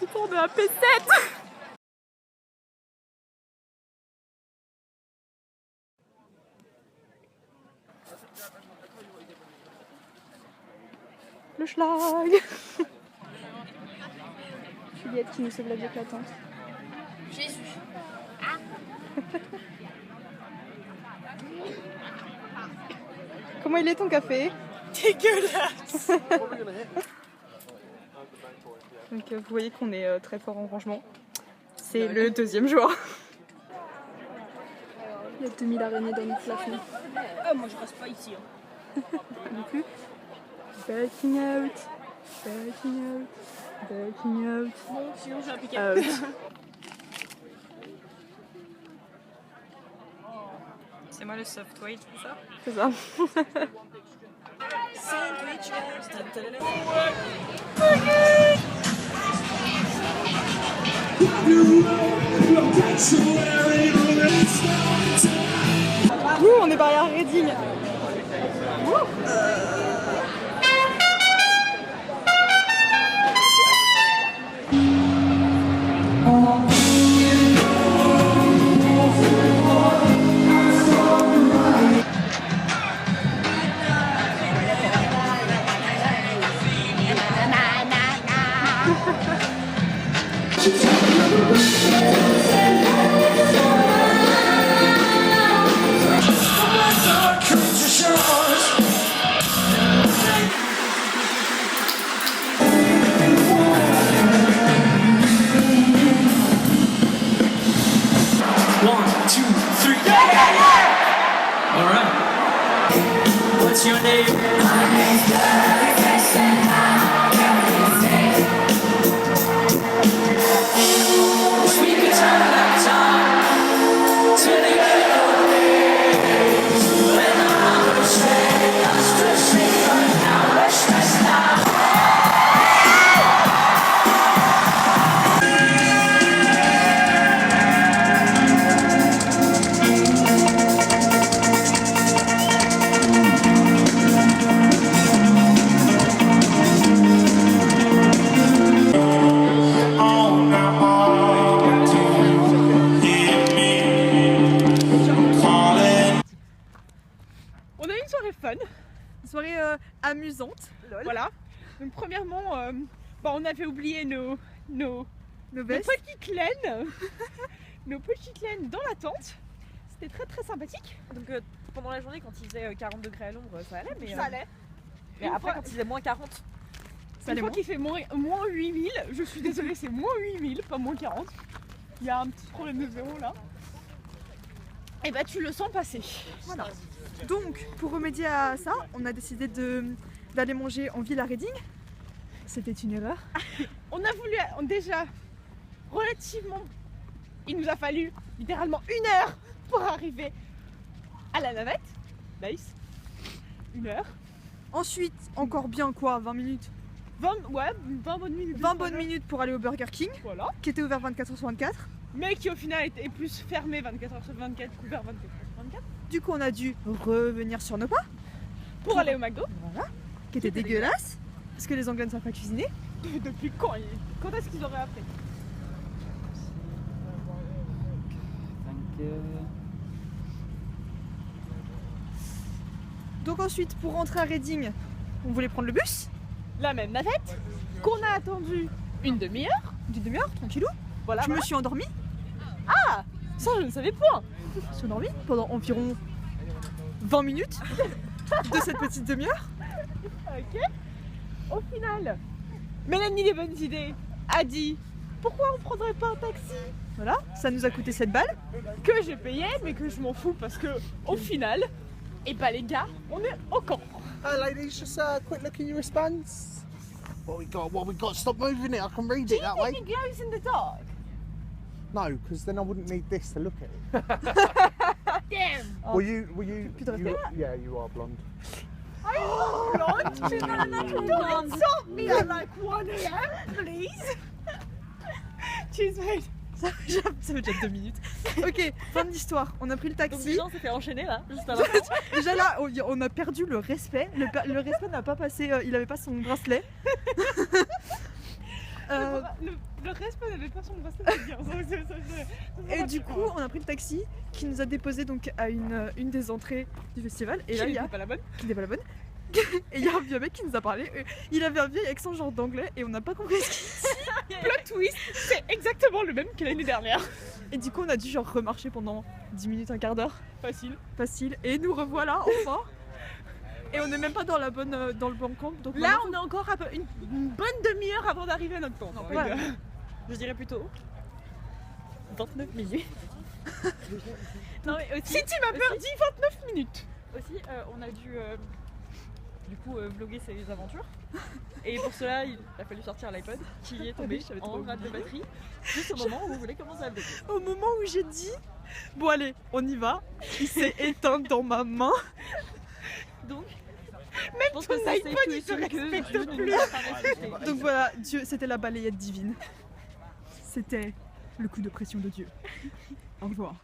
qui court de la P7. Le schlag. Juliette qui nous sauve la vie éclatante. Jésus. Comment il est ton café? Dégueulasse. Donc vous voyez qu'on est très fort en rangement. C'est le deuxième jour. Il y a 2000 araignées dans notre plafond. Ah, moi je reste pas ici. Non plus. Backing out. Backing out. Backing out. Bon, sinon j'ai un piquet. Out. C'est moi le soft weight, c'est ça? C'est ça. On est barrière Reading. What's your name? My name's we could turn that time to the old days when I was stressed, but now we're stressed out. On a eu une soirée fun, une soirée amusante. Lol. Voilà. Donc premièrement, on avait oublié nos vestes. petites laines, nos petites laines dans la tente. C'était très très sympathique. Donc pendant la journée, quand il faisait 40 degrés à l'ombre, ça allait, mais, Ça allait. mais Une après, fois- quand il faisait moins 40, Une fois moins. qu'il fait moins 8000, je suis désolée, c'est moins 8000, pas moins 40. Il y a un petit problème de zéro là. Et bah tu le sens passer. Voilà. Donc pour remédier à ça, on a décidé d'aller manger en ville à Reading. C'était une erreur. On a voulu déjà relativement. Il nous a fallu littéralement 1 heure pour arriver à la navette. Nice. 1 heure. Ensuite, encore bien quoi, 20 minutes. 20 bonnes minutes. 20 bonnes minutes pour aller au Burger King, voilà, qui était ouvert 24h/24. Mais qui au final était plus fermé 24h/24 qu'ouvert 24h/24. Du coup on a dû revenir sur nos pas pour aller au McDo. Voilà. Qui était dégueulasse. Parce que les Anglais ne savent pas cuisiner. Depuis quand est-ce qu'ils auraient appris? Donc ensuite pour rentrer à Reading, on voulait prendre le bus. La même navette qu'on a attendu une demi-heure. D'une demi-heure, tranquillou. Voilà, je me suis endormie. Ah, ça je ne savais point. Je me suis endormie pendant environ 20 minutes de cette petite demi-heure. Ok. Au final, Mélanie des bonnes idées a dit pourquoi on prendrait pas un taxi? Voilà, ça nous a coûté 7 balles que j'ai payé mais que je m'en fous parce que au final, et bah les gars, on est au camp. Ladies, just a quick look at your response. What we got? Stop moving it. I can read Do it you that think way. it glows in the dark? No, because then I wouldn't need this to look at it. Damn! Were you? Plus de respect. Yeah, you are blonde. I'm not blonde. She's not a natural blonde. Don't insult me at like 1 AM, please. Cheers, mate. Ça fait déjà 2 minutes. Ok, fin de l'histoire. On a pris le donc taxi. déjà on s'est fait enchaîner là, juste avant. Déjà là, on a perdu le respect. Le respect n'a pas passé. Il avait pas son bracelet. Le respect n'avait pas son bracelet de dire. Et du coup, on a pris le taxi qui nous a déposé donc à une des entrées du festival. Et là, il y a pas la bonne. qui n'était pas la bonne. Et il y a un vieux mec qui nous a parlé. Il avait un vieil accent genre d'anglais et on n'a pas compris ce qu'il Plot twist, c'est exactement le même que l'année dernière. Et du coup, on a dû genre remarcher pendant 10 minutes, un quart d'heure. Facile. Et nous revoilà enfin. Et on n'est même pas dans le bon camp. Donc Là, on est encore une bonne demi-heure avant d'arriver à notre camp. Ouais. Je dirais plutôt 29 minutes. Non mais aussi, Si tu m'as peur, dis 29 minutes. aussi on a dû du coup vlogger ses aventures. Et pour cela, il a fallu sortir l'iPod qui est tombé J'avais en trop rade de batterie juste au moment où vous voulez commencer à vlogger. au moment où j'ai dit bon allez, on y va, il s'est éteint dans ma main. Donc, je pense que ça c'est iPod, il te respecte Dieu ne nous a pas respecté. Donc voilà, Dieu, c'était la balayette divine. C'était le coup de pression de Dieu. Au revoir.